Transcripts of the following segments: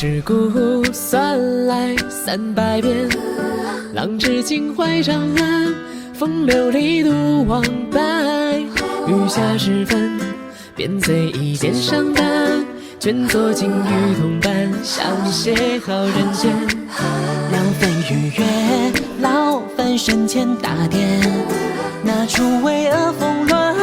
世故算来300遍，浪掷尽怀长安，风流里独往来。余下时分，便随一肩上担，卷作金玉铜板，相携好人间。两分愉悦，劳烦身前大典，拿出巍峨峰峦，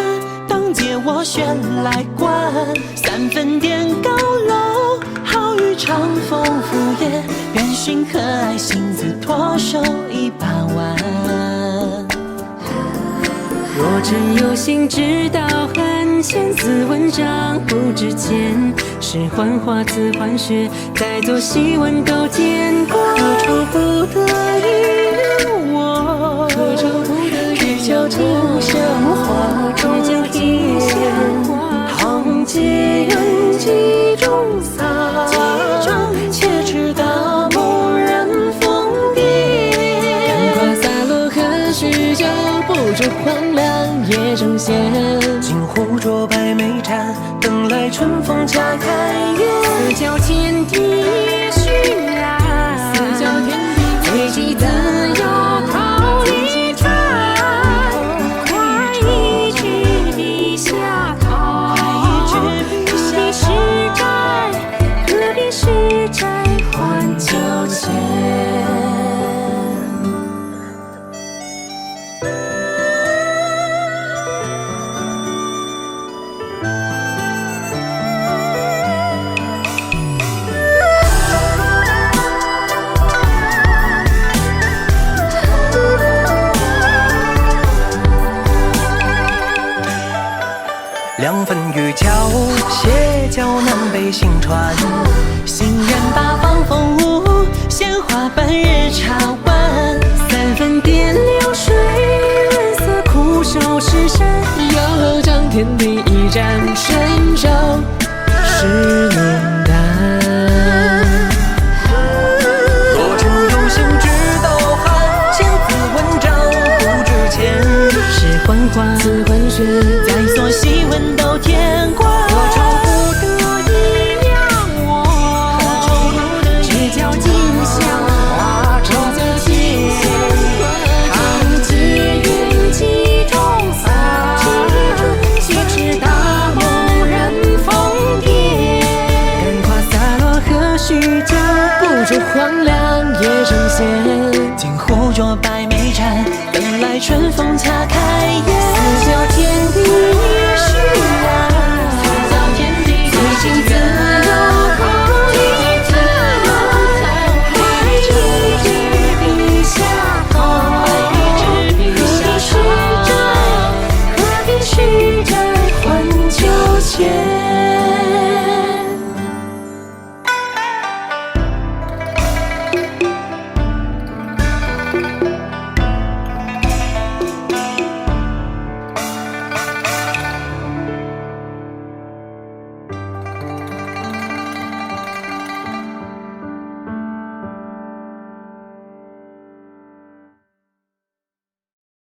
当借我旋来观。3分点高楼，好与长风拂叶，愿寻可爱性子，脱手一把玩。若真有心知道寒千字文章不值钱，是幻化自幻血，再作戏文都见过。何愁不得已留我？何愁不得只教今生花中天，行结缘几中撒，且知道某人疯癫。干花洒落何须酒，不知荒凉夜正闲。镜湖浊白眉展，等来春风恰开颜。四角天地也须然，四角天地最忌自有靠一战。快一去地下逃，隔壁是债还旧钱。2分渔樵，斜角南北行船。行人八方风物，鲜花半日茶碗。3分点流水，润色苦守石山。又将天地一战，身手是浓淡。若真有心知道寒千字文章不值钱，是幻化自幻血，再所戏文都天关。何愁不得已量我？只教今宵花中天，行结缘几中撒，且知道某人疯癫。干花洒落何须酒，不知荒凉夜正闲。镜湖浊白眉展，等来春风恰